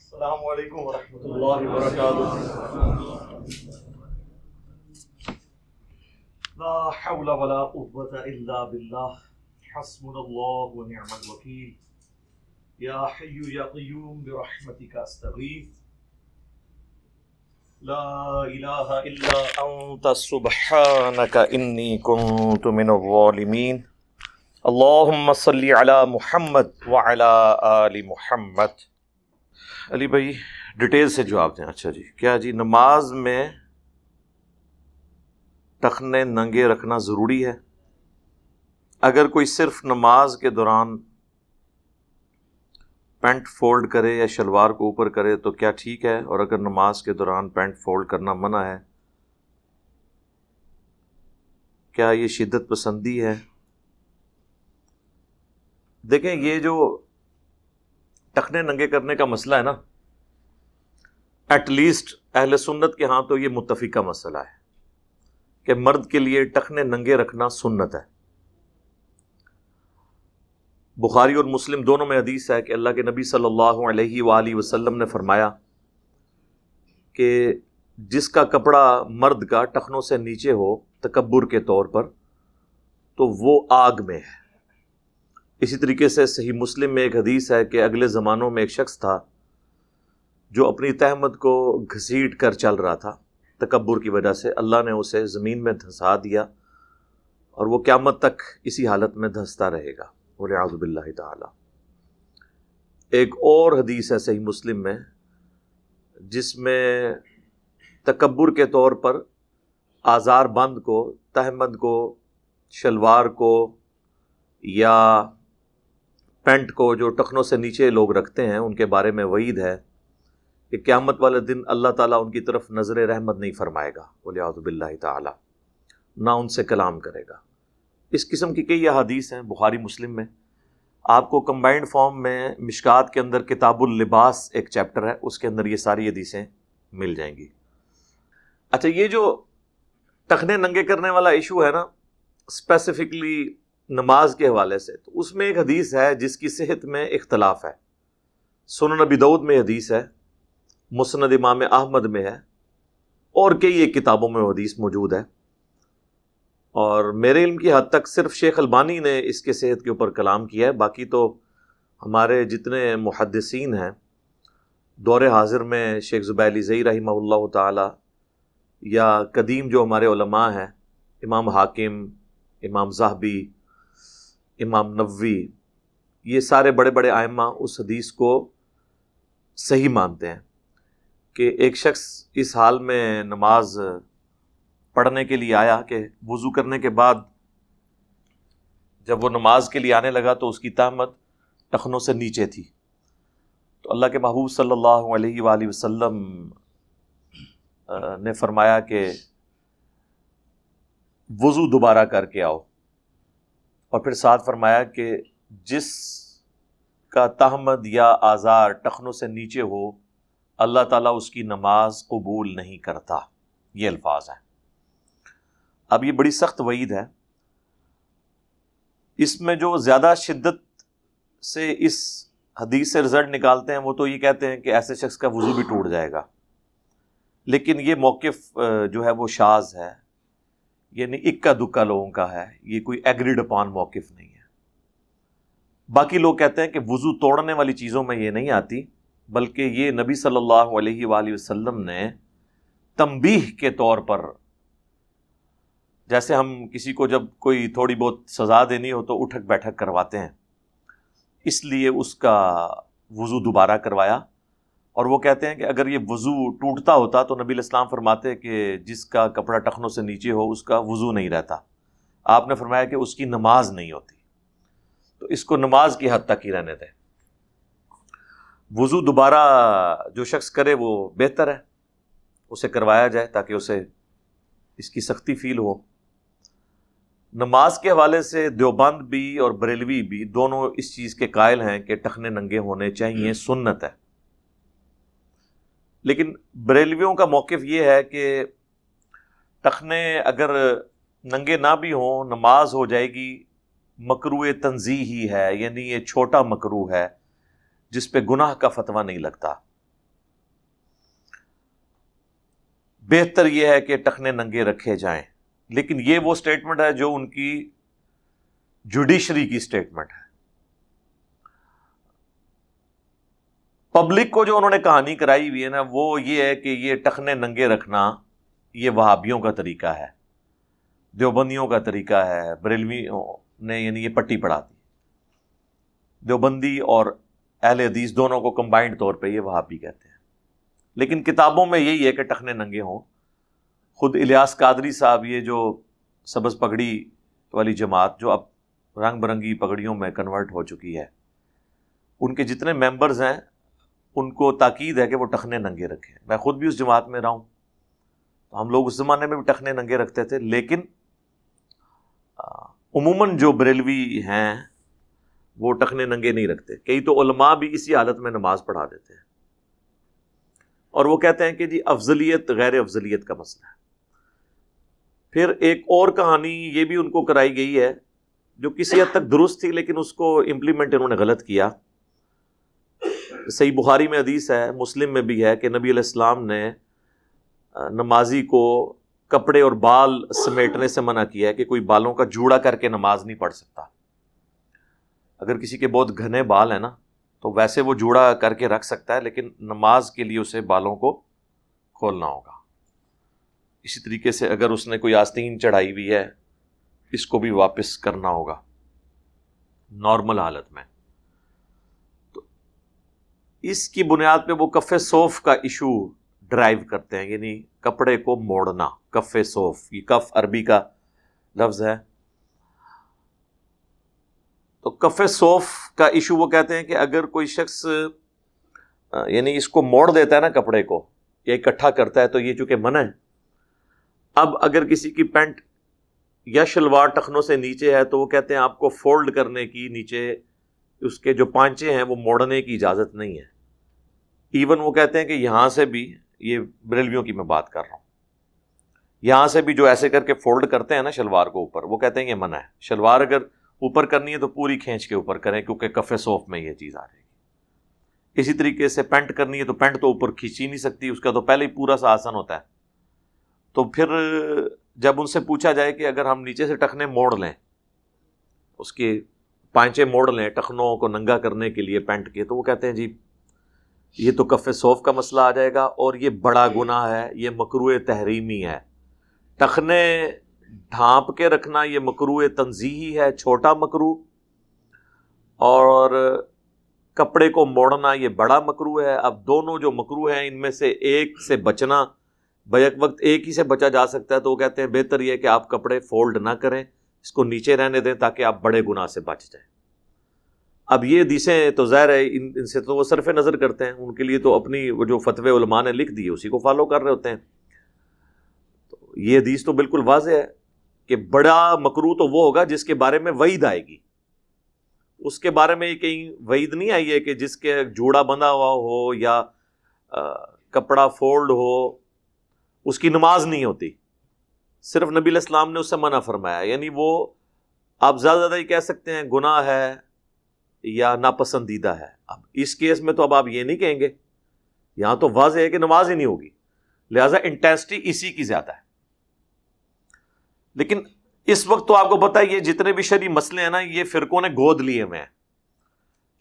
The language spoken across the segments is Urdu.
السلام علیکم ورحمۃ اللہ وبرکاتہ۔ لا حول ولا قوة الا باللہ، حسبنا اللہ ونعم الوکیل، یا حی یا قیوم برحمتک استغیث، لا الہ الا انت سبحانک انی کنت من الظالمین۔ اللہم صلی علی محمد وعلی آل محمد۔ علی بھائی ڈیٹیل سے جواب دیں۔ اچھا جی، کیا جی نماز میں ٹخنے ننگے رکھنا ضروری ہے؟ اگر کوئی صرف نماز کے دوران پینٹ فولڈ کرے یا شلوار کو اوپر کرے تو کیا ٹھیک ہے؟ اور اگر نماز کے دوران پینٹ فولڈ کرنا منع ہے، کیا یہ شدت پسندی ہے؟ دیکھیں، یہ جو ٹخنے ننگے کرنے کا مسئلہ ہے نا، ایٹ لیسٹ اہل سنت کے ہاں تو یہ متفقہ مسئلہ ہے کہ مرد کے لیے ٹخنے ننگے رکھنا سنت ہے۔ بخاری اور مسلم دونوں میں حدیث ہے کہ اللہ کے نبی صلی اللہ علیہ وآلہ وسلم نے فرمایا کہ جس کا کپڑا مرد کا ٹخنوں سے نیچے ہو تکبر کے طور پر تو وہ آگ میں ہے۔ اسی طریقے سے صحیح مسلم میں ایک حدیث ہے کہ اگلے زمانوں میں ایک شخص تھا جو اپنی تہمت کو گھسیٹ کر چل رہا تھا، تکبر کی وجہ سے اللہ نے اسے زمین میں دھنسا دیا اور وہ قیامت تک اسی حالت میں دھنستا رہے گا، والعیاذ باللہ تعالی۔ ایک اور حدیث ہے صحیح مسلم میں جس میں تکبر کے طور پر آزار بند کو، تہمت کو، شلوار کو یا پینٹ کو جو ٹخنوں سے نیچے لوگ رکھتے ہیں ان کے بارے میں وعید ہے کہ قیامت والے دن اللہ تعالیٰ ان کی طرف نظر رحمت نہیں فرمائے گا، والعیاذ باللہ تعالی، نہ ان سے کلام کرے گا۔ اس قسم کی کئی احادیث ہیں بخاری مسلم میں۔ آپ کو کمبائنڈ فارم میں مشکات کے اندر کتاب اللباس ایک چیپٹر ہے، اس کے اندر یہ ساری حدیثیں مل جائیں گی۔ اچھا، یہ جو ٹخنے ننگے کرنے والا ایشو ہے نا، اسپیسیفکلی نماز کے حوالے سے، تو اس میں ایک حدیث ہے جس کی صحت میں اختلاف ہے۔ سنن ابی داؤد میں حدیث ہے، مسند امام احمد میں ہے، اور کئی ایک کتابوں میں وہ حدیث موجود ہے، اور میرے علم کی حد تک صرف شیخ البانی نے اس کے صحت کے اوپر کلام کیا ہے۔ باقی تو ہمارے جتنے محدثین ہیں دور حاضر میں، شیخ زبیر علی زئی رحمہ اللہ تعالی، یا قدیم جو ہمارے علماء ہیں، امام حاکم، امام ذہبی، امام نووی، یہ سارے بڑے بڑے ائمہ اس حدیث کو صحیح مانتے ہیں کہ ایک شخص اس حال میں نماز پڑھنے کے لیے آیا کہ وضو کرنے کے بعد جب وہ نماز کے لیے آنے لگا تو اس کی تہمت ٹخنوں سے نیچے تھی، تو اللہ کے محبوب صلی اللہ علیہ وآلہ وسلم نے فرمایا کہ وضو دوبارہ کر کے آؤ، اور پھر ساتھ فرمایا کہ جس کا تہمت یا آزار ٹخنوں سے نیچے ہو اللہ تعالیٰ اس کی نماز قبول نہیں کرتا۔ یہ الفاظ ہیں۔ اب یہ بڑی سخت وعید ہے۔ اس میں جو زیادہ شدت سے اس حدیث سے رزلٹ نکالتے ہیں وہ تو یہ کہتے ہیں کہ ایسے شخص کا وضو بھی ٹوٹ جائے گا، لیکن یہ موقف جو ہے وہ شاذ ہے، یعنی اکا دکا لوگوں کا ہے، یہ کوئی ایگریڈ اپان موقف نہیں ہے۔ باقی لوگ کہتے ہیں کہ وضو توڑنے والی چیزوں میں یہ نہیں آتی، بلکہ یہ نبی صلی اللہ علیہ وآلہ وسلم نے تنبیہ کے طور پر، جیسے ہم کسی کو جب کوئی تھوڑی بہت سزا دینی ہو تو اٹھک بیٹھک کرواتے ہیں، اس لیے اس کا وضو دوبارہ کروایا۔ اور وہ کہتے ہیں کہ اگر یہ وضو ٹوٹتا ہوتا تو نبی علیہ السلام فرماتے کہ جس کا کپڑا ٹخنوں سے نیچے ہو اس کا وضو نہیں رہتا۔ آپ نے فرمایا کہ اس کی نماز نہیں ہوتی، تو اس کو نماز کی حد تک ہی رہنے دیں۔ وضو دوبارہ جو شخص کرے وہ بہتر ہے، اسے کروایا جائے تاکہ اسے اس کی سختی فیل ہو۔ نماز کے حوالے سے دیوبند بھی اور بریلوی بھی دونوں اس چیز کے قائل ہیں کہ ٹخنے ننگے ہونے چاہیے، سنت ہے۔ لیکن بریلویوں کا موقف یہ ہے کہ ٹخنے اگر ننگے نہ بھی ہوں نماز ہو جائے گی، مکروہ تنزیہی ہے، یعنی یہ چھوٹا مکروہ ہے جس پہ گناہ کا فتویٰ نہیں لگتا۔ بہتر یہ ہے کہ ٹخنے ننگے رکھے جائیں، لیکن یہ وہ سٹیٹمنٹ ہے جو ان کی جوڈیشری کی سٹیٹمنٹ ہے۔ پبلک کو جو انہوں نے کہانی کرائی ہوئی ہے نا، وہ یہ ہے کہ یہ ٹخنے ننگے رکھنا یہ وہابیوں کا طریقہ ہے، دیوبندیوں کا طریقہ ہے، بریلویوں نے یعنی یہ پٹی پڑھا دی۔ دیوبندی اور اہل حدیث دونوں کو کمبائنڈ طور پہ یہ وہابی کہتے ہیں، لیکن کتابوں میں یہی ہے کہ ٹخنے ننگے ہوں۔ خود الیاس قادری صاحب، یہ جو سبز پگڑی والی جماعت جو اب رنگ برنگی پگڑیوں میں کنورٹ ہو چکی ہے، ان کے جتنے ممبرز ہیں ان کو تاکید ہے کہ وہ ٹخنے ننگے رکھیں۔ میں خود بھی اس جماعت میں رہا ہوں، تو ہم لوگ اس زمانے میں بھی ٹخنے ننگے رکھتے تھے، لیکن عموماً جو بریلوی ہیں وہ ٹخنے ننگے نہیں رکھتے۔ کئی تو علماء بھی اسی حالت میں نماز پڑھا دیتے ہیں، اور وہ کہتے ہیں کہ جی افضلیت غیر افضلیت کا مسئلہ ہے۔ پھر ایک اور کہانی یہ بھی ان کو کرائی گئی ہے جو کسی حد تک درست تھی، لیکن اس کو امپلیمنٹ انہوں نے غلط کیا۔ صحیح بخاری میں حدیث ہے، مسلم میں بھی ہے، کہ نبی علیہ السلام نے نمازی کو کپڑے اور بال سمیٹنے سے منع کیا ہے کہ کوئی بالوں کا جوڑا کر کے نماز نہیں پڑھ سکتا۔ اگر کسی کے بہت گھنے بال ہیں نا تو ویسے وہ جوڑا کر کے رکھ سکتا ہے، لیکن نماز کے لیے اسے بالوں کو کھولنا ہوگا۔ اسی طریقے سے اگر اس نے کوئی آستین چڑھائی ہوئی ہے، اس کو بھی واپس کرنا ہوگا نارمل حالت میں۔ تو اس کی بنیاد پہ وہ کف صوف کا ایشو ڈرائیو کرتے ہیں، یعنی کپڑے کو موڑنا، کف صوف، یہ کف عربی کا لفظ ہے۔ تو کف صوف کا ایشو وہ کہتے ہیں کہ اگر کوئی شخص یعنی اس کو موڑ دیتا ہے نا کپڑے کو، یا اکٹھا کرتا ہے، تو یہ چونکہ منع ہے۔ اب اگر کسی کی پینٹ یا شلوار ٹخنوں سے نیچے ہے تو وہ کہتے ہیں آپ کو فولڈ کرنے کی، نیچے اس کے جو پانچے ہیں وہ موڑنے کی اجازت نہیں ہے۔ ایون وہ کہتے ہیں کہ یہاں سے بھی، یہ بریلویوں کی میں بات کر رہا ہوں، یہاں سے بھی جو ایسے کر کے فولڈ کرتے ہیں نا شلوار کو اوپر، وہ کہتے ہیں یہ منع ہے۔ شلوار اگر اوپر کرنی ہے تو پوری کھینچ کے اوپر کریں، کیونکہ کف صوف میں یہ چیز آ جائے گی۔ اسی طریقے سے پینٹ کرنی ہے تو پینٹ تو اوپر کھینچی نہیں سکتی، اس کا تو پہلے ہی پورا سا آسن ہوتا ہے۔ تو پھر جب ان سے پوچھا جائے کہ اگر ہم نیچے سے ٹخنے موڑ لیں، اس کے پانچے موڑ لیں ٹخنوں کو ننگا کرنے کے لیے پینٹ کے، تو وہ کہتے ہیں جی یہ تو کف صوف کا مسئلہ آ جائے گا، اور یہ بڑا گناہ ہے، یہ مکروہ تحریمی ہے۔ ٹخنے ڈھانپ کے رکھنا یہ مکروہ تنزیہی ہے، چھوٹا مکروہ، اور کپڑے کو موڑنا یہ بڑا مکروہ ہے۔ اب دونوں جو مکروہ ہیں ان میں سے ایک سے بچنا، بیک وقت ایک ہی سے بچا جا سکتا ہے، تو وہ کہتے ہیں بہتر یہ ہے کہ آپ کپڑے فولڈ نہ کریں، اس کو نیچے رہنے دیں تاکہ آپ بڑے گناہ سے بچ جائیں۔ اب یہ حدیثیں تو ظاہر ہے ان سے تو وہ صرف نظر کرتے ہیں، ان کے لیے تو اپنی وہ جو فتوے علماء نے لکھ دیے اسی کو فالو کر رہے ہوتے ہیں۔ تو یہ حدیث تو بالکل واضح ہے کہ بڑا مکروہ تو وہ ہوگا جس کے بارے میں وعید آئے گی۔ اس کے بارے میں کہیں وعید نہیں آئی ہے کہ جس کے جوڑا بندھا ہوا ہو یا کپڑا فولڈ ہو، اس کی نماز نہیں ہوتی۔ صرف نبی علیہ السلام نے اس سے منع فرمایا، یعنی وہ آپ زیادہ ہی کہہ سکتے ہیں گناہ ہے یا ناپسندیدہ ہے۔ اب اس کیس میں تو اب آپ یہ نہیں کہیں گے، یہاں تو واضح ہے کہ نماز ہی نہیں ہوگی، لہٰذا انٹینسٹی اسی کی زیادہ ہے۔ لیکن اس وقت تو آپ کو پتہ ہے یہ جتنے بھی شرعی مسئلے ہیں نا، یہ فرقوں نے گود لیے ہوئے ہیں۔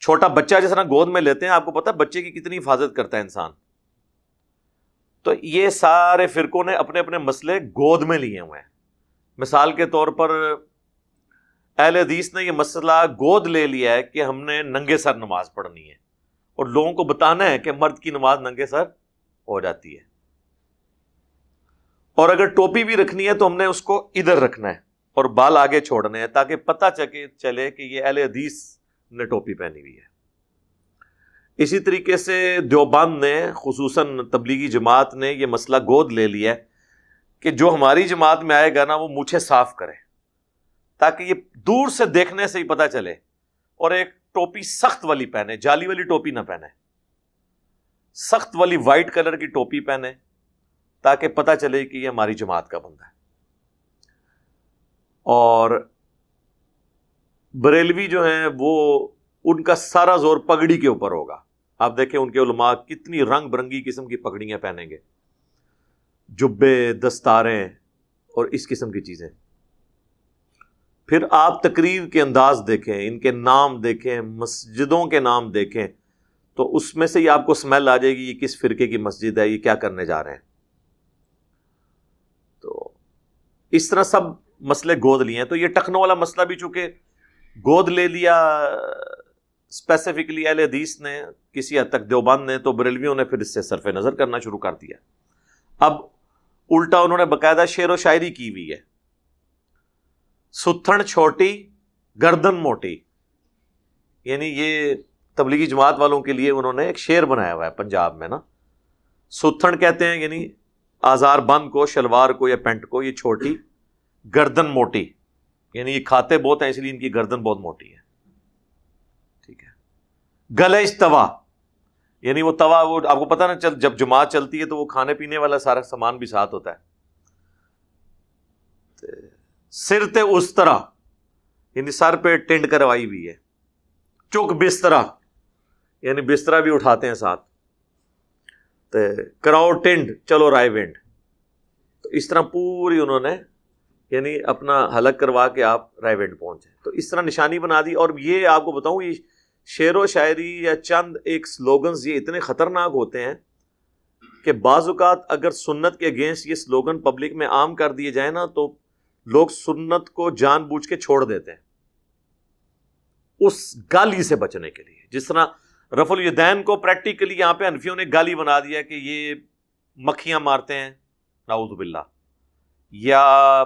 چھوٹا بچہ جس طرح گود میں لیتے ہیں، آپ کو پتہ ہے بچے کی کتنی حفاظت کرتا ہے انسان، تو یہ سارے فرقوں نے اپنے اپنے مسئلے گود میں لیے ہوئے ہیں۔ مثال کے طور پر اہل حدیث نے یہ مسئلہ گود لے لیا ہے کہ ہم نے ننگے سر نماز پڑھنی ہے، اور لوگوں کو بتانا ہے کہ مرد کی نماز ننگے سر ہو جاتی ہے، اور اگر ٹوپی بھی رکھنی ہے تو ہم نے اس کو ادھر رکھنا ہے اور بال آگے چھوڑنے ہیں، تاکہ پتہ چلے کہ یہ اہل حدیث نے ٹوپی پہنی ہوئی ہے۔ اسی طریقے سے دیوبند نے، خصوصاً تبلیغی جماعت نے یہ مسئلہ گود لے لیا ہے کہ جو ہماری جماعت میں آئے گا نا وہ مونچھیں صاف کرے، تاکہ یہ دور سے دیکھنے سے ہی پتہ چلے، اور ایک ٹوپی سخت والی پہنے، جالی والی ٹوپی نہ پہنے، سخت والی وائٹ کلر کی ٹوپی پہنے، تاکہ پتہ چلے کہ یہ ہماری جماعت کا بندہ ہے۔ اور بریلوی جو ہیں وہ ان کا سارا زور پگڑی کے اوپر ہوگا۔ آپ دیکھیں ان کے علماء کتنی رنگ برنگی قسم کی پگڑیاں پہنیں گے، جبے، دستاریں اور اس قسم کی چیزیں. پھر آپ تقریر کے انداز دیکھیں، ان کے نام دیکھیں، مسجدوں کے نام دیکھیں، تو اس میں سے ہی آپ کو سمیل آ جائے گی یہ کس فرقے کی مسجد ہے، یہ کیا کرنے جا رہے ہیں. تو اس طرح سب مسئلے گود لیے ہیں. تو یہ ٹخنوں والا مسئلہ بھی چونکہ گود لے لیا اسپیسیفکلی اہل حدیث نے کسی حد تک، دیوبند نے، تو بریلویوں نے پھر اس سے صرف نظر کرنا شروع کر دیا. اب الٹا انہوں نے باقاعدہ شعر و شاعری کی ہوئی ہے. ستھن چھوٹی گردن موٹی، یعنی یہ تبلیغی جماعت والوں کے لیے انہوں نے ایک شعر بنایا ہوا ہے پنجاب میں نا. ستھن کہتے ہیں یعنی آزار بند کو، شلوار کو یا پینٹ کو، یہ چھوٹی، گردن موٹی، یعنی یہ کھاتے بہت ہیں اس لیے ان کی گردن بہت موٹی ہے. ٹھیک ہے. گلے توا، یعنی وہ توا، وہ آپ کو پتہ نا جب جماعت چلتی ہے تو وہ کھانے پینے والا سارا سامان بھی ساتھ ہوتا ہے. سر تے اس طرح، یعنی سر پہ ٹینڈ کروائی ہوئی ہے. چک بسترا، یعنی بسترا بھی اٹھاتے ہیں ساتھ. تے کراؤ ٹینڈ، چلو رائے وینڈ. تو اس طرح پوری انہوں نے یعنی اپنا حلق کروا کے آپ رائے وینڈ پہنچے. تو اس طرح نشانی بنا دی. اور یہ آپ کو بتاؤں، یہ شعر و شاعری یا چند ایک سلوگنز یہ اتنے خطرناک ہوتے ہیں کہ بعض اوقات اگر سنت کے اگینسٹ یہ سلوگن پبلک میں عام کر دیے جائیں نا تو لوگ سنت کو جان بوجھ کے چھوڑ دیتے ہیں اس گالی سے بچنے کے لیے. جس طرح رفع الیدین کو پریکٹیکلی یہاں پہ حنفیوں نے گالی بنا دیا کہ یہ مکھیاں مارتے ہیں نعوذ باللہ، یا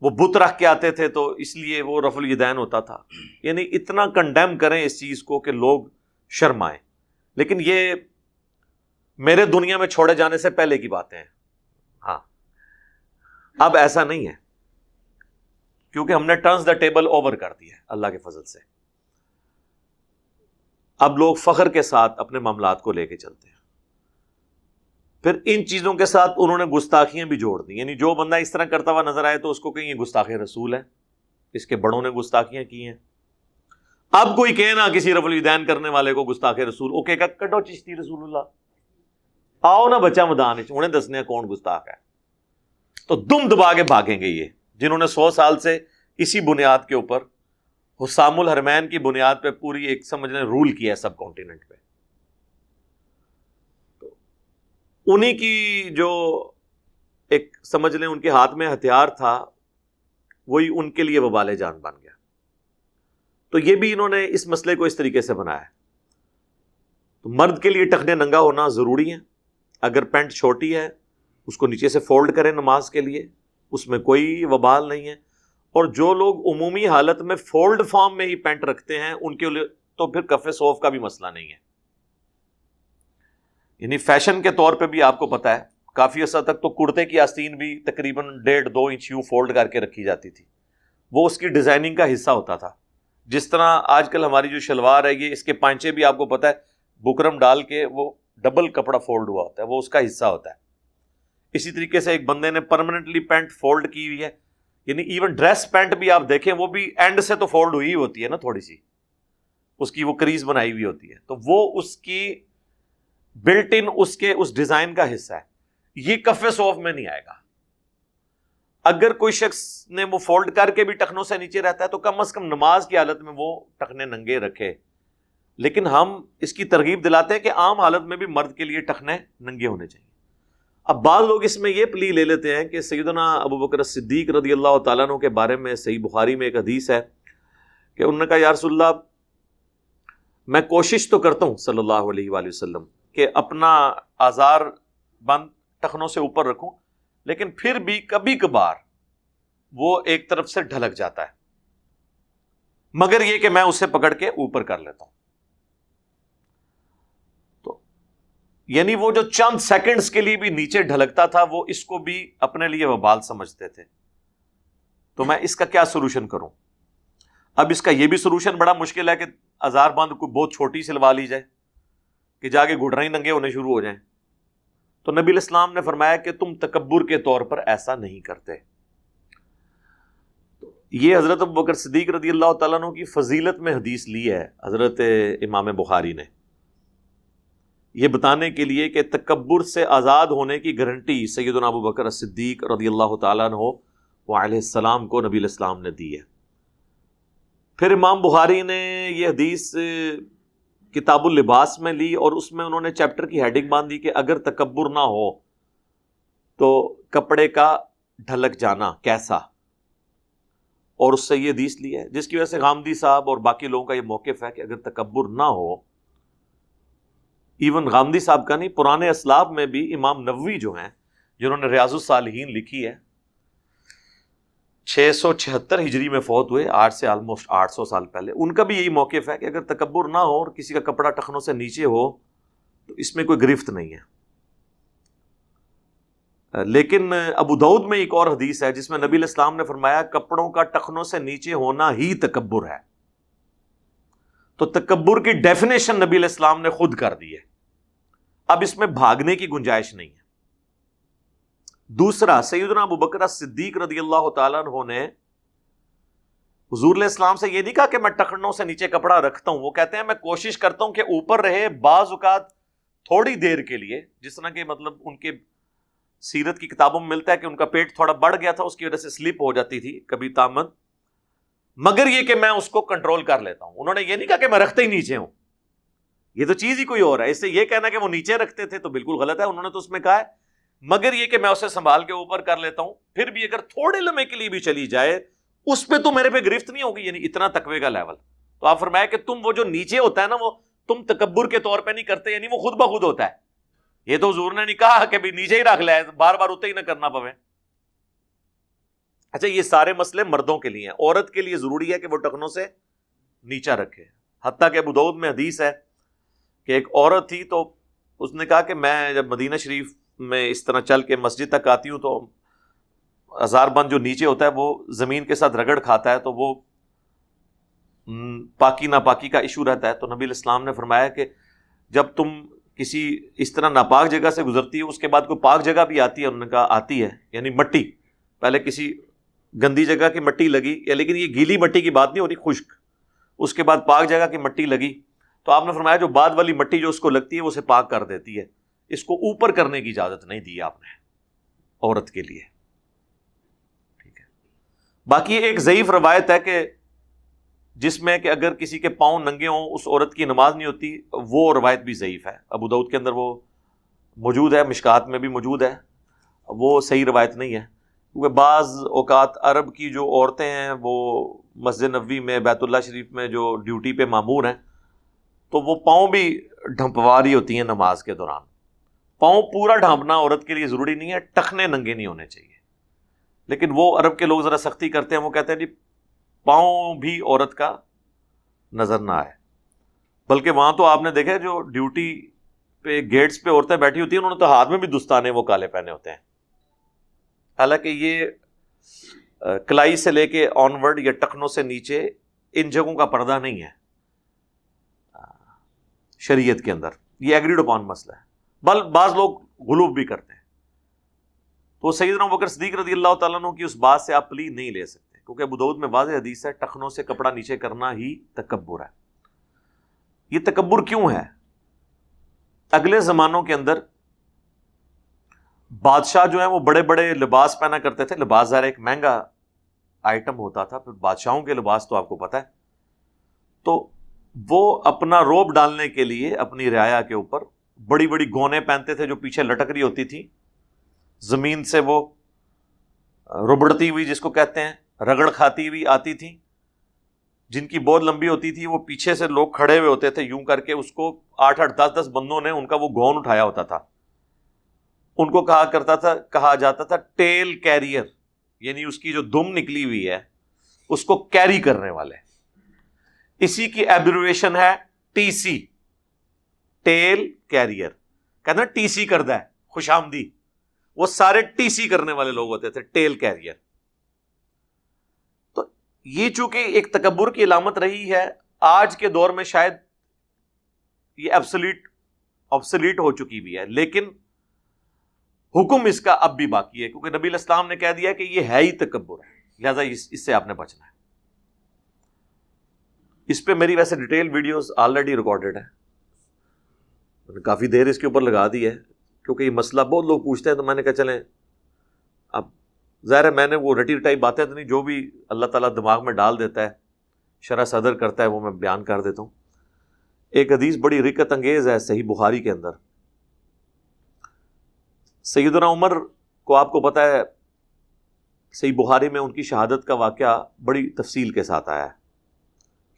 وہ بت رکھ کے آتے تھے تو اس لیے وہ رفع الیدین ہوتا تھا. یعنی اتنا کنڈیم کریں اس چیز کو کہ لوگ شرمائیں. لیکن یہ میرے دنیا میں چھوڑے جانے سے پہلے کی باتیں ہیں. ہاں، اب ایسا نہیں ہے کیونکہ ہم نے ٹرنز دا ٹیبل اوور کر دیا ہے اللہ کے فضل سے. اب لوگ فخر کے ساتھ اپنے معاملات کو لے کے چلتے ہیں. پھر ان چیزوں کے ساتھ انہوں نے گستاخیاں بھی جوڑ دی. یعنی جو بندہ اس طرح کرتا ہوا نظر آئے تو اس کو کہیں یہ گستاخ رسول ہے، اس کے بڑوں نے گستاخیاں کی ہیں. اب کوئی کہے نا کسی رفع الیدین کرنے والے کو گستاخ رسول، وہ کہے گا کٹو چشتی رسول اللہ، آؤ نا بچہ میدان انہیں دسنے کون گستاخ ہے. تو دم دبا کے بھاگیں گے یہ جنہوں نے 100 سال سے اسی بنیاد کے اوپر حسام الحرمین کی بنیاد پہ پوری ایک سمجھ لیں رول کیا ہے سب کانٹیننٹ پہ. تو انہی کی جو ایک سمجھ لیں ان کے ہاتھ میں ہتھیار تھا وہی ان کے لیے وبال جان بن گیا. تو یہ بھی انہوں نے اس مسئلے کو اس طریقے سے بنایا ہے. تو مرد کے لیے ٹخنے ننگا ہونا ضروری ہے. اگر پینٹ چھوٹی ہے اس کو نیچے سے فولڈ کریں نماز کے لیے، اس میں کوئی وبال نہیں ہے. اور جو لوگ عمومی حالت میں فولڈ فارم میں ہی پینٹ رکھتے ہیں ان کے لیے تو پھر کف صوف کا بھی مسئلہ نہیں ہے. یعنی فیشن کے طور پہ بھی آپ کو پتا ہے کافی عرصہ تک تو کرتے کی آستین بھی تقریباً 1.5-2 انچ یوں فولڈ کر کے رکھی جاتی تھی. وہ اس کی ڈیزائننگ کا حصہ ہوتا تھا. جس طرح آج کل ہماری جو شلوار ہے یہ اس کے پانچے بھی آپ کو پتا ہے بکرم ڈال کے وہ ڈبل کپڑا فولڈ ہوا ہوتا ہے، وہ اس کا حصہ ہوتا ہے. اسی طریقے سے ایک بندے نے پرماننٹلی پینٹ فولڈ کی ہوئی ہے. یعنی ایون ڈریس پینٹ بھی آپ دیکھیں وہ بھی اینڈ سے تو فولڈ ہوئی ہوتی ہے نا، تھوڑی سی اس کی وہ کریز بنائی ہوئی ہوتی ہے. تو وہ اس کی بلٹ ان اس ڈیزائن کا حصہ ہے. یہ کف صوف میں نہیں آئے گا. اگر کوئی شخص نے وہ فولڈ کر کے بھی ٹخنوں سے نیچے رہتا ہے تو کم از کم نماز کی حالت میں وہ ٹخنے ننگے رکھے. لیکن ہم اس کی ترغیب دلاتے ہیں کہ عام حالت میں بھی مرد کے لیے ٹخنے ننگے ہونے چاہیے. اب بعض لوگ اس میں یہ پلی لے لیتے ہیں کہ سیدنا ابو بکر صدیق رضی اللہ تعالیٰ عنہ کے بارے میں صحیح بخاری میں ایک حدیث ہے کہ انہوں نے کہا یا رسول اللہ میں کوشش تو کرتا ہوں صلی اللہ علیہ وآلہ وسلم کہ اپنا آزار بند ٹخنوں سے اوپر رکھوں، لیکن پھر بھی کبھی کبھار وہ ایک طرف سے ڈھلک جاتا ہے، مگر یہ کہ میں اسے پکڑ کے اوپر کر لیتا ہوں. تو یعنی وہ جو چند سیکنڈز کے لیے بھی نیچے ڈھلکتا تھا وہ اس کو بھی اپنے لیے وبال سمجھتے تھے. تو میں اس کا کیا سولوشن کروں؟ اب اس کا یہ بھی سولوشن بڑا مشکل ہے کہ آزار بند کو بہت چھوٹی سلوا لی جائے کہ جا کے گھٹنے ننگے ہونے شروع ہو جائیں. تو نبی الاسلام نے فرمایا کہ تم تکبر کے طور پر ایسا نہیں کرتے. یہ حضرت ابو بکر صدیق رضی اللہ تعالیٰ عنہ کی فضیلت میں حدیث لی ہے حضرت امام بخاری نے یہ بتانے کے لیے کہ تکبر سے آزاد ہونے کی گارنٹی سیدنا ابو بکر الصدیق رضی اللہ تعالیٰ عنہ وعلیہ السلام کو نبی علیہ السلام نے دی ہے۔ پھر امام بخاری نے یہ حدیث کتاب اللباس میں لی اور اس میں انہوں نے چیپٹر کی ہیڈنگ باندھی کہ اگر تکبر نہ ہو تو کپڑے کا ڈھلک جانا کیسا، اور اس سے یہ حدیث لی ہے، جس کی وجہ سے غامدی صاحب اور باقی لوگوں کا یہ موقف ہے کہ اگر تکبر نہ ہو، ایون غامدی صاحب کا نہیں، پرانے اسلاف میں بھی امام نووی جو ہیں جنہوں نے ریاض الصالحین لکھی ہے، 676 ہجری میں فوت ہوئے، آج سے آلموسٹ 800 سال پہلے، ان کا بھی یہی موقف ہے کہ اگر تکبر نہ ہو اور کسی کا کپڑا ٹخنوں سے نیچے ہو تو اس میں کوئی گرفت نہیں ہے۔ لیکن ابو داؤد میں ایک اور حدیث ہے جس میں نبی علیہ السلام نے فرمایا کپڑوں کا ٹخنوں سے نیچے ہونا ہی تکبر ہے۔ تو تکبر کی ڈیفینیشن نبی علیہ السلام نے خود کر دی ہے، اب اس میں بھاگنے کی گنجائش نہیں ہے۔ دوسرا، سیدنا ابو بکر صدیق رضی اللہ تعالیٰ عنہ نے حضور علیہ السلام سے یہ نہیں کہا کہ میں ٹخنوں سے نیچے کپڑا رکھتا ہوں، وہ کہتے ہیں میں کوشش کرتا ہوں کہ اوپر رہے، بعض اوقات تھوڑی دیر کے لیے، جس طرح کہ مطلب ان کے سیرت کی کتابوں میں ملتا ہے کہ ان کا پیٹ تھوڑا بڑھ گیا تھا، اس کی وجہ سے سلپ ہو جاتی تھی کبھی تامد، مگر یہ کہ میں اس کو کنٹرول کر لیتا ہوں۔ انہوں نے یہ نہیں کہا کہ میں رکھتے ہی نیچے ہوں، یہ تو چیز ہی کوئی اور ہے، اس سے یہ کہنا کہ وہ نیچے رکھتے تھے تو بالکل غلط ہے۔ انہوں نے تو اس میں کہا ہے مگر یہ کہ میں اسے سنبھال کے اوپر کر لیتا ہوں، پھر بھی اگر تھوڑے لمحے کے لیے بھی چلی جائے اس پہ تو میرے پہ گرفت نہیں ہوگی، یعنی اتنا تقوی کا لیول۔ تو آپ فرمایا کہ تم وہ جو نیچے ہوتا ہے نا، وہ تم تکبر کے طور پہ نہیں کرتے، یعنی وہ خود بخود ہوتا ہے۔ یہ تو حضور نے نہیں کہا کہ بھی نیچے ہی رکھ لے، بار بار اتنے ہی نہ کرنا پوے۔ اچھا، یہ سارے مسئلے مردوں کے لیے ہیں، عورت کے لیے ضروری ہے کہ وہ ٹخنوں سے نیچا رکھے۔ حتیٰ کہ ابو داؤد میں حدیث ہے کہ ایک عورت تھی تو اس نے کہا کہ میں جب مدینہ شریف میں اس طرح چل کے مسجد تک آتی ہوں تو ہزار بند جو نیچے ہوتا ہے وہ زمین کے ساتھ رگڑ کھاتا ہے، تو وہ پاکی ناپاکی کا ایشو رہتا ہے۔ تو نبی علیہ السلام نے فرمایا کہ جب تم کسی اس طرح ناپاک جگہ سے گزرتی ہے، اس کے بعد کوئی پاک جگہ بھی آتی ہے، انہوں نے کہا آتی ہے، یعنی مٹی، پہلے کسی گندی جگہ کی مٹی لگی، لیکن یہ گیلی مٹی کی بات نہیں ہو رہی، خشک، اس کے بعد پاک جگہ کی مٹی لگی، تو آپ نے فرمایا جو بعد والی مٹی جو اس کو لگتی ہے وہ اسے پاک کر دیتی ہے، اس کو اوپر کرنے کی اجازت نہیں دی آپ نے عورت کے لیے۔ ٹھیک ہے، باقی ایک ضعیف روایت ہے کہ جس میں کہ اگر کسی کے پاؤں ننگے ہوں اس عورت کی نماز نہیں ہوتی، وہ روایت بھی ضعیف ہے، ابو داؤد کے اندر وہ موجود ہے، مشکات میں بھی موجود ہے، وہ صحیح روایت نہیں ہے، کیونکہ بعض اوقات عرب کی جو عورتیں ہیں وہ مسجد نبوی میں، بیت اللہ شریف میں جو ڈیوٹی پہ مامور ہیں، تو وہ پاؤں بھی ڈھمپوا رہی ہوتی ہیں نماز کے دوران۔ پاؤں پورا ڈھانپنا عورت کے لیے ضروری نہیں ہے، ٹخنے ننگے نہیں ہونے چاہیے، لیکن وہ عرب کے لوگ ذرا سختی کرتے ہیں، وہ کہتے ہیں جی پاؤں بھی عورت کا نظر نہ آئے۔ بلکہ وہاں تو آپ نے دیکھا جو ڈیوٹی پہ گیٹس پہ عورتیں بیٹھی ہوتی ہیں، انہوں نے تو ہاتھ میں بھی دستانے وہ کالے پہنے ہوتے ہیں، حالانکہ یہ کلائی سے لے کے آنورڈ یا ٹخنوں سے نیچے ان جگہوں کا پردہ نہیں ہے شریعت کے اندر، یہ ایگریڈ اپون مسئلہ ہے، بعض لوگ غلوب بھی کرتے ہیں۔ تو سیدنا ابو بکر صدیق رضی اللہ تعالیٰ عنہ کی اس بات سے آپ پلی نہیں لے سکتے، کیونکہ ابو داؤد میں واضح حدیث ہے ٹخنوں سے کپڑا نیچے کرنا ہی تکبر ہے۔ یہ تکبر کیوں ہے؟ اگلے زمانوں کے اندر بادشاہ جو ہیں وہ بڑے بڑے لباس پہنا کرتے تھے، لباس ظاہر ایک مہنگا آئٹم ہوتا تھا، پھر بادشاہوں کے لباس تو آپ کو پتہ ہے، تو وہ اپنا روب ڈالنے کے لیے اپنی رعایا کے اوپر بڑی بڑی گونے پہنتے تھے جو پیچھے لٹک رہی ہوتی تھی، زمین سے وہ ربڑتی ہوئی جس کو کہتے ہیں، رگڑ کھاتی ہوئی آتی تھی، جن کی بہت لمبی ہوتی تھی، وہ پیچھے سے لوگ کھڑے ہوئے ہوتے تھے یوں کر کے، اس کو 8-8 10-10 بندوں نے ان کا وہ گون اٹھایا ہوتا تھا، ان کو کہا جاتا تھا ٹیل کیریئر، یعنی اس کی جو دم نکلی ہوئی ہے اس کو کیری کرنے والے، اسی کی ایبریویشن ہے ٹی سی، ٹیل کیریئر، کہتے ہیں ٹی سی کردہ ہے، خوش آمدی، وہ سارے ٹی سی کرنے والے لوگ ہوتے تھے، ٹیل کیریئر۔ تو یہ چونکہ ایک تکبر کی علامت رہی ہے، آج کے دور میں شاید یہ obsolete ہو چکی بھی ہے، لیکن حکم اس کا اب بھی باقی ہے، کیونکہ نبی علیہ السلام نے کہہ دیا کہ یہ ہے ہی تکبر ہے، لہذا اس سے آپ نے بچنا ہے۔ اس پہ میری ویسے ڈیٹیل ویڈیوز آلریڈی ریکارڈڈ ہیں، میں نے کافی دیر اس کے اوپر لگا دی ہے کیونکہ یہ مسئلہ بہت لوگ پوچھتے ہیں، تو میں نے کہا چلیں اب ظاہر ہے میں نے وہ رٹی رٹائی باتیں تو نہیں، جو بھی اللہ تعالیٰ دماغ میں ڈال دیتا ہے، شرح صدر کرتا ہے، وہ میں بیان کر دیتا ہوں۔ ایک حدیث بڑی رکت انگیز ہے صحیح بخاری کے اندر۔ سیدنا عمر کو آپ کو پتہ ہے صحیح بخاری میں ان کی شہادت کا واقعہ بڑی تفصیل کے ساتھ آیا ہے،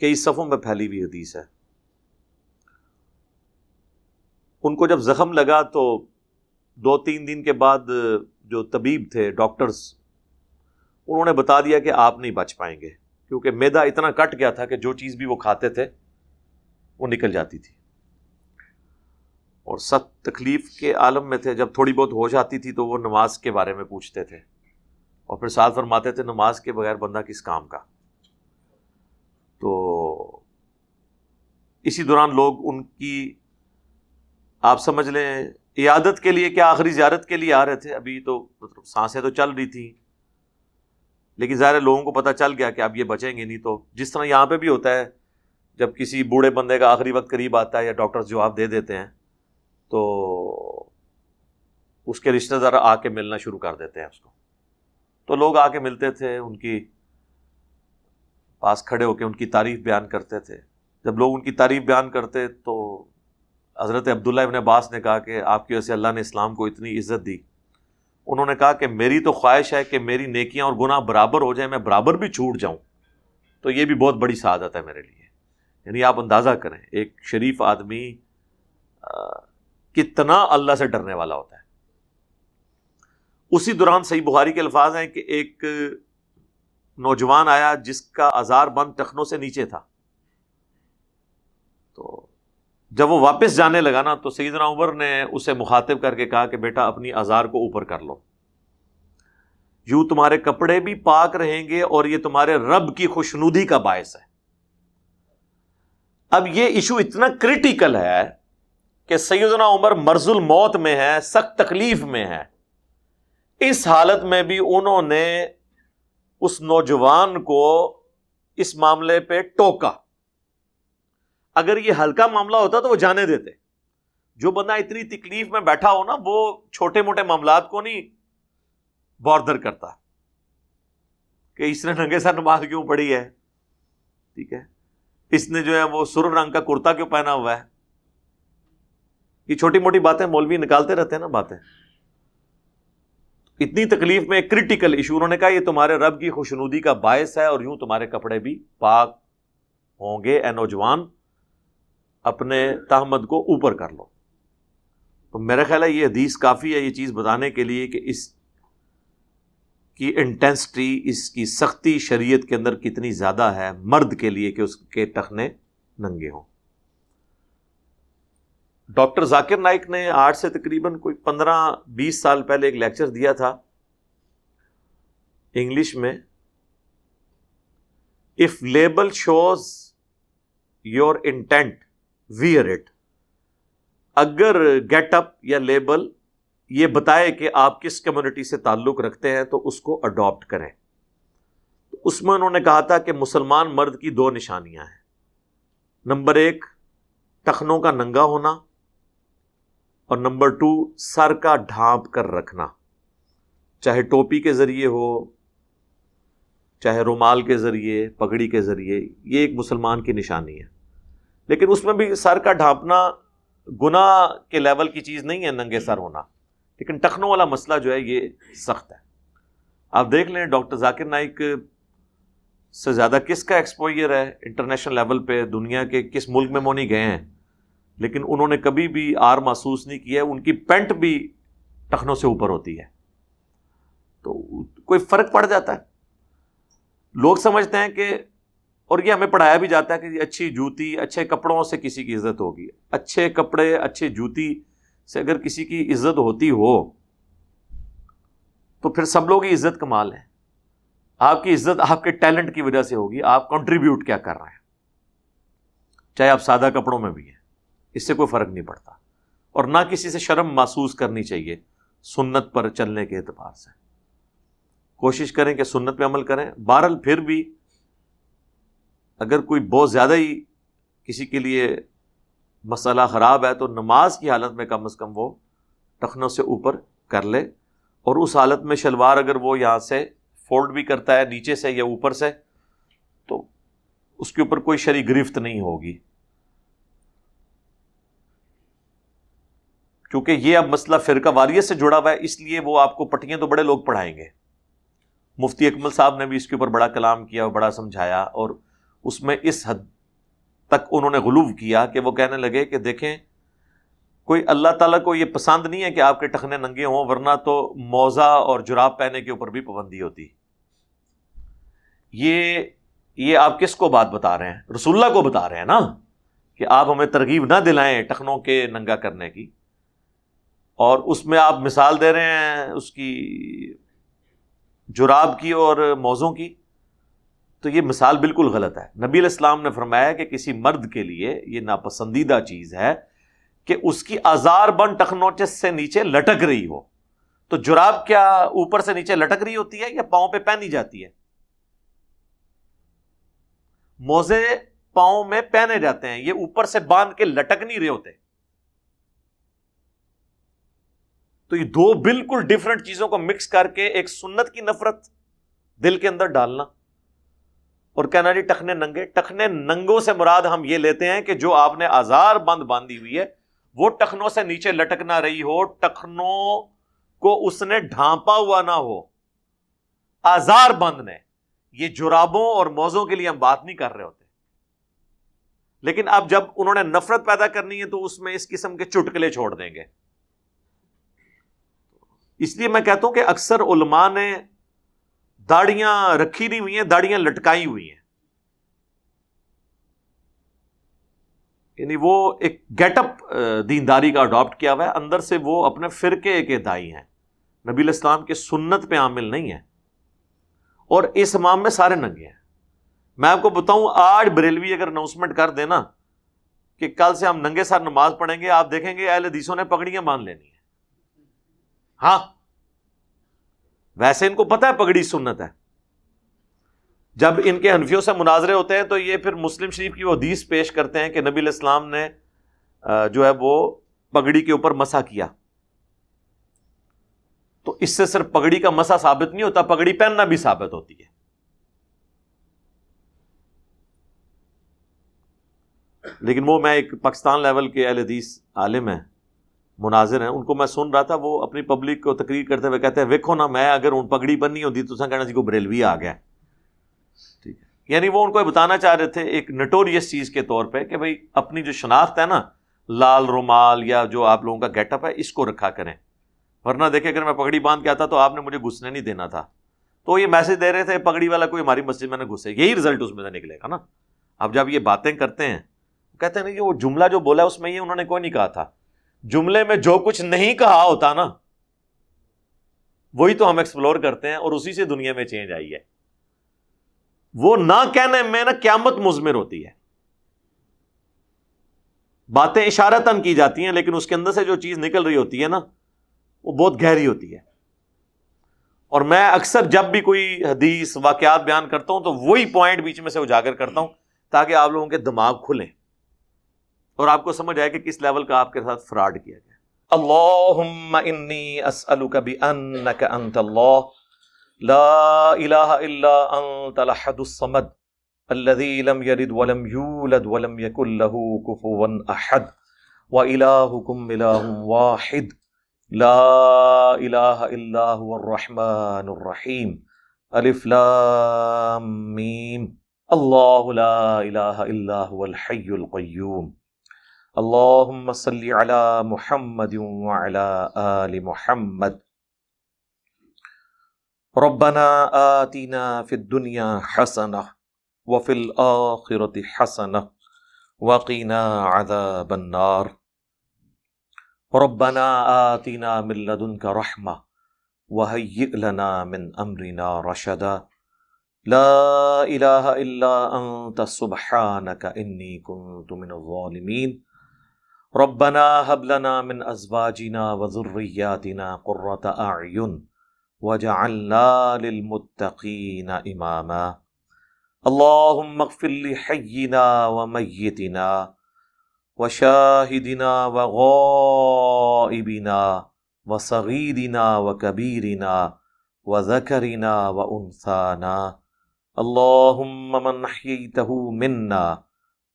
کئی صفحوں میں پھیلی ہوئی حدیث ہے۔ ان کو جب زخم لگا تو 2-3 دن کے بعد جو طبیب تھے، ڈاکٹرز، انہوں نے بتا دیا کہ آپ نہیں بچ پائیں گے، کیونکہ معدہ اتنا کٹ گیا تھا کہ جو چیز بھی وہ کھاتے تھے وہ نکل جاتی تھی، اور سخت تکلیف کے عالم میں تھے۔ جب تھوڑی بہت ہوش آتی تھی تو وہ نماز کے بارے میں پوچھتے تھے، اور پھر ساتھ فرماتے تھے نماز کے بغیر بندہ کس کام کا۔ تو اسی دوران لوگ ان کی آپ سمجھ لیں عیادت کے لیے، کیا آخری زیارت کے لیے آ رہے تھے۔ ابھی تو مطلب سانسیں تو چل رہی تھیں، لیکن ظاہر لوگوں کو پتہ چل گیا کہ اب یہ بچیں گے نہیں۔ تو جس طرح یہاں پہ بھی ہوتا ہے جب کسی بوڑھے بندے کا آخری وقت قریب آتا ہے یا ڈاکٹر جواب دے دیتے ہیں تو اس کے رشتہ دار آ کے ملنا شروع کر دیتے ہیں اس کو۔ تو لوگ آ کے ملتے تھے، ان کی پاس کھڑے ہو کے ان کی تعریف بیان کرتے تھے۔ جب لوگ ان کی تعریف بیان کرتے تو حضرت عبداللہ ابن عباس نے کہا کہ آپ کی وجہ سے اللہ نے اسلام کو اتنی عزت دی۔ انہوں نے کہا کہ میری تو خواہش ہے کہ میری نیکیاں اور گناہ برابر ہو جائیں، میں برابر بھی چھوٹ جاؤں، تو یہ بھی بہت بڑی سعادت ہے میرے لیے۔ یعنی آپ اندازہ کریں ایک شریف آدمی کتنا اللہ سے ڈرنے والا ہوتا ہے۔ اسی دوران صحیح بخاری کے الفاظ ہیں کہ ایک نوجوان آیا جس کا ازار بند ٹخنوں سے نیچے تھا، تو جب وہ واپس جانے لگا نا تو سیدنا عمر نے اسے مخاطب کر کے کہا کہ بیٹا اپنی ازار کو اوپر کر لو، یوں تمہارے کپڑے بھی پاک رہیں گے اور یہ تمہارے رب کی خوشنودی کا باعث ہے۔ اب یہ ایشو اتنا کریٹیکل ہے کہ سیدنا عمر مرض الموت میں ہے، سخت تکلیف میں ہے، اس حالت میں بھی انہوں نے اس نوجوان کو اس معاملے پہ ٹوکا۔ اگر یہ ہلکا معاملہ ہوتا تو وہ جانے دیتے۔ جو بندہ اتنی تکلیف میں بیٹھا ہو نا، وہ چھوٹے موٹے معاملات کو نہیں باردر کرتا کہ اس نے ننگے سر نماز کیوں پڑھی ہے، ٹھیک ہے، اس نے جو ہے وہ سرخ رنگ کا کرتا کیوں پہنا ہوا ہے۔ یہ چھوٹی موٹی باتیں مولوی نکالتے رہتے ہیں نا باتیں۔ اتنی تکلیف میں ایک کریٹیکل ایشو، انہوں نے کہا یہ تمہارے رب کی خوشنودی کا باعث ہے اور یوں تمہارے کپڑے بھی پاک ہوں گے، اے نوجوان اپنے تہمد کو اوپر کر لو۔ تو میرا خیال ہے یہ حدیث کافی ہے یہ چیز بتانے کے لیے کہ اس کی انٹینسٹی، اس کی سختی شریعت کے اندر کتنی زیادہ ہے مرد کے لیے کہ اس کے ٹخنے ننگے ہوں۔ ڈاکٹر ذاکر نائک نے آج سے تقریباً کوئی 15-20 سال پہلے ایک لیکچر دیا تھا انگلش میں، if label shows your intent wear it. اگر گیٹ اپ یا لیبل یہ بتائے کہ آپ کس کمیونٹی سے تعلق رکھتے ہیں تو اس کو اڈاپٹ کریں۔ اس میں انہوں نے کہا تھا کہ مسلمان مرد کی 2 نشانیاں ہیں، نمبر 1 ٹخنوں کا ننگا ہونا، اور نمبر 2 سر کا ڈھانپ کر رکھنا، چاہے ٹوپی کے ذریعے ہو، چاہے رومال کے ذریعے، پگڑی کے ذریعے، یہ ایک مسلمان کی نشانی ہے۔ لیکن اس میں بھی سر کا ڈھانپنا گناہ کے لیول کی چیز نہیں ہے، ننگے سر ہونا، لیکن ٹخنوں والا مسئلہ جو ہے یہ سخت ہے۔ آپ دیکھ لیں ڈاکٹر ذاکر نائک سے زیادہ کس کا ایکسپوئر ہے انٹرنیشنل لیول پہ، دنیا کے کس ملک میں وہ نہیں گئے ہیں، لیکن انہوں نے کبھی بھی آر محسوس نہیں کیا۔ ان کی پینٹ بھی ٹخنوں سے اوپر ہوتی ہے، تو کوئی فرق پڑ جاتا ہے۔ لوگ سمجھتے ہیں کہ، اور یہ ہمیں پڑھایا بھی جاتا ہے کہ اچھی جوتی، اچھے کپڑوں سے کسی کی عزت ہوگی۔ اچھے کپڑے، اچھی جوتی سے اگر کسی کی عزت ہوتی ہو تو پھر سب لوگ ہی عزت کمال ہے۔ آپ کی عزت آپ کے ٹیلنٹ کی وجہ سے ہوگی، آپ کنٹریبیوٹ کیا کر رہے ہیں، چاہے آپ سادہ کپڑوں میں بھی ہیں، اس سے کوئی فرق نہیں پڑتا۔ اور نہ کسی سے شرم محسوس کرنی چاہیے سنت پر چلنے کے اعتبار سے۔ کوشش کریں کہ سنت پہ عمل کریں۔ بہرحال پھر بھی اگر کوئی بہت زیادہ ہی کسی کے لیے مسئلہ خراب ہے تو نماز کی حالت میں کم از کم وہ ٹخنوں سے اوپر کر لے، اور اس حالت میں شلوار اگر وہ یہاں سے فولڈ بھی کرتا ہے نیچے سے یا اوپر سے تو اس کے اوپر کوئی شرعی گرفت نہیں ہوگی، کیونکہ یہ اب مسئلہ فرقہ واریت سے جڑا ہوا ہے، اس لیے وہ آپ کو پٹیاں تو بڑے لوگ پڑھائیں گے۔ مفتی اکمل صاحب نے بھی اس کے اوپر بڑا کلام کیا، بڑا سمجھایا، اور اس میں اس حد تک انہوں نے غلو کیا کہ وہ کہنے لگے کہ دیکھیں کوئی اللہ تعالیٰ کو یہ پسند نہیں ہے کہ آپ کے ٹخنے ننگے ہوں، ورنہ تو موزہ اور جراب پہننے کے اوپر بھی پابندی ہوتی۔ یہ آپ کس کو بات بتا رہے ہیں؟ رسول اللہ کو بتا رہے ہیں نا، کہ آپ ہمیں ترغیب نہ دلائیں ٹخنوں کے ننگا کرنے کی، اور اس میں آپ مثال دے رہے ہیں اس کی جراب کی اور موزوں کی، تو یہ مثال بالکل غلط ہے۔ نبی علیہ السلام نے فرمایا کہ کسی مرد کے لیے یہ ناپسندیدہ چیز ہے کہ اس کی آزار بند ٹخنوں سے نیچے لٹک رہی ہو۔ تو جراب کیا اوپر سے نیچے لٹک رہی ہوتی ہے یا پاؤں پہ پہنی جاتی ہے؟ موزے پاؤں میں پہنے جاتے ہیں، یہ اوپر سے باندھ کے لٹک نہیں رہے ہوتے۔ تو یہ دو بالکل ڈیفرنٹ چیزوں کو مکس کر کے ایک سنت کی نفرت دل کے اندر ڈالنا اور کہنا جی ٹخنے ننگے۔ ٹخنے ننگوں سے مراد ہم یہ لیتے ہیں کہ جو آپ نے آزار بند باندھی ہوئی ہے وہ ٹخنوں سے نیچے لٹک نہ رہی ہو، ٹخنوں کو اس نے ڈھانپا ہوا نہ ہو، آزار بند نے۔ یہ جرابوں اور موزوں کے لیے ہم بات نہیں کر رہے ہوتے، لیکن اب جب انہوں نے نفرت پیدا کرنی ہے تو اس میں اس قسم کے چٹکلے چھوڑ دیں گے۔ اس لیے میں کہتا ہوں کہ اکثر علماء نے داڑیاں رکھی نہیں ہوئی ہیں، داڑیاں لٹکائی ہوئی ہیں، یعنی وہ ایک گیٹ اپ دینداری کا اڈاپٹ کیا ہوا ہے، اندر سے وہ اپنے فرقے کے دائی ہیں، نبی علیہ السلام کے سنت پہ عامل نہیں ہیں، اور اس امام میں سارے ننگے ہیں۔ میں آپ کو بتاؤں آج بریلوی اگر اناؤنسمنٹ کر دینا کہ کل سے ہم ننگے سر نماز پڑھیں گے، آپ دیکھیں گے اہل حدیثوں نے پگڑیاں باندھ لینی ہیں۔ ہاں ویسے ان کو پتہ ہے پگڑی سنت ہے، جب ان کے حنفیوں سے مناظرے ہوتے ہیں تو یہ پھر مسلم شریف کی وہ حدیث پیش کرتے ہیں کہ نبی علیہ السلام نے جو ہے وہ پگڑی کے اوپر مسح کیا، تو اس سے صرف پگڑی کا مسح ثابت نہیں ہوتا، پگڑی پہننا بھی ثابت ہوتی ہے۔ لیکن وہ میں ایک پاکستان لیول کے اہل حدیث عالم ہیں، مناظر ہیں، ان کو میں سن رہا تھا، وہ اپنی پبلک کو تقریر کرتے ہوئے کہتے ہیں ویکھو نا میں اگر ان پگڑی بننی ہوتی تو سن کہنا جی کو بریلوی آ گیا، ٹھیک ہے۔ یعنی وہ ان کو بتانا چاہ رہے تھے ایک نٹوریس چیز کے طور پہ کہ بھئی اپنی جو شناخت ہے نا، لال رومال یا جو آپ لوگوں کا گیٹ اپ ہے اس کو رکھا کریں، ورنہ دیکھیں اگر میں پگڑی باندھ کے آتا تو آپ نے مجھے گھسنے نہیں دینا تھا۔ تو یہ میسج دے رہے تھے پگڑی والا کوئی ہماری مسجد میں نہ گھسے، یہی رزلٹ اس میں سے نکلے گا نا۔ اب جب یہ باتیں کرتے ہیں کہتے ہیں نا کہ وہ جملہ جو بولا اس میں یہ انہوں نے کوئی نہیں کہا تھا، جملے میں جو کچھ نہیں کہا ہوتا نا وہی تو ہم ایکسپلور کرتے ہیں، اور اسی سے دنیا میں چینج آئی ہے۔ وہ نہ کہنے میں نا قیامت مضمر ہوتی ہے، باتیں اشارتاً کی جاتی ہیں لیکن اس کے اندر سے جو چیز نکل رہی ہوتی ہے نا وہ بہت گہری ہوتی ہے۔ اور میں اکثر جب بھی کوئی حدیث واقعات بیان کرتا ہوں تو وہی پوائنٹ بیچ میں سے اجاگر کرتا ہوں تاکہ آپ لوگوں کے دماغ کھلیں اور آپ کو سمجھ آئے کہ کس لیول کا آپ کے ساتھ فراڈ کیا گیا۔ اللہم انی اسألک بانک انت اللہ لا الہ الا انت الاحد الصمد الذی لم یلد ولم یولد ولم یکن لہ کفوا احد وإلہکم الہ واحد لا الہ الا هو الرحمن الرحیم الف لام میم اللہ لا الہ الا هو الحی القیوم اللہم صلی علی محمد وعلی آل محمد ربنا آتنا فی الدنیا حسنہ وفی الآخرۃ حسنہ وقنا عذاب النار ربنا آتنا من لدنک رحمہ وہیئ لنا من امرنا رشدا لا الہ الا انت سبحانک انی کنت من الظالمین ربنا هب لنا من ازواجنا وذرياتنا قرة اعین وجعلنا للمتقین اماما اللهم اغفر لحینا ومیتنا وشاہدنا وغائبنا وصغیرنا وکبیرنا وذکرنا وانثانا اللہم من احییتہ منا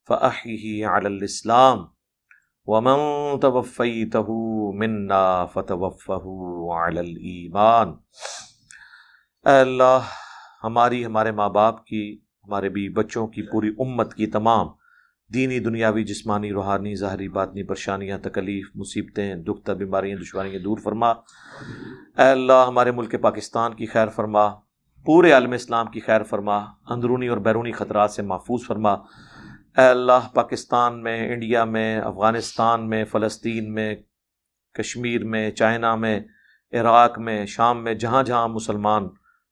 فاحیہ علی الاسلام ومن توفیتہ منا فتوفہ علی الایمان۔ اے اللہ، ہمارے ماں باپ کی، ہمارے بیوی بچوں کی، پوری امت کی تمام دینی، دنیاوی، جسمانی، روحانی، ظاہری، باطنی پریشانیاں، تکلیف، مصیبتیں، دکھ، بیماریاں، دشواریاں دور فرما۔ اے اللہ، ہمارے ملک پاکستان کی خیر فرما، پورے عالم اسلام کی خیر فرما، اندرونی اور بیرونی خطرات سے محفوظ فرما۔ اے اللہ، پاکستان میں، انڈیا میں، افغانستان میں، فلسطین میں، کشمیر میں، چائنا میں، عراق میں، شام میں، جہاں جہاں مسلمان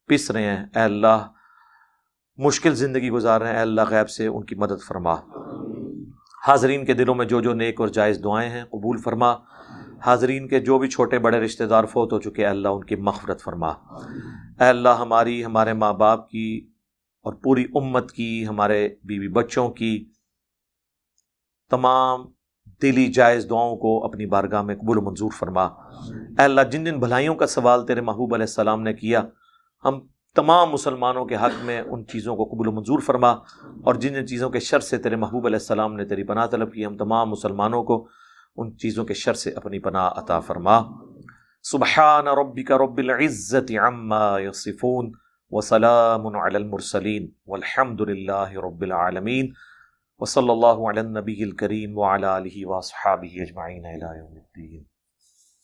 پس رہے ہیں، اے اللہ مشکل زندگی گزار رہے ہیں، اے اللہ غیب سے ان کی مدد فرما۔ حاضرین کے دلوں میں جو جو نیک اور جائز دعائیں ہیں قبول فرما۔ حاضرین کے جو بھی چھوٹے بڑے رشتہ دار فوت ہو چکے، اے اللہ ان کی مغفرت فرما۔ اے اللہ، ہمارے ماں باپ کی اور پوری امت کی، ہمارے بیوی بچوں کی تمام دلی جائز دعاؤں کو اپنی بارگاہ میں قبول و منظور فرما۔ اے اللہ، جن جن بھلائیوں کا سوال تیرے محبوب علیہ السلام نے کیا، ہم تمام مسلمانوں کے حق میں ان چیزوں کو قبول و منظور فرما، اور جن جن چیزوں کے شر سے تیرے محبوب علیہ السلام نے تیری پناہ طلب کی، ہم تمام مسلمانوں کو ان چیزوں کے شر سے اپنی پناہ عطا فرما۔ سبحان ربک رب العزت عما یصفون وسلام علی المرسلین والحمد للہ رب العالمین، وصلی اللہ علی النبی الکریم وعلی آلہ واصحابہ اجمعین الی یوم الدین۔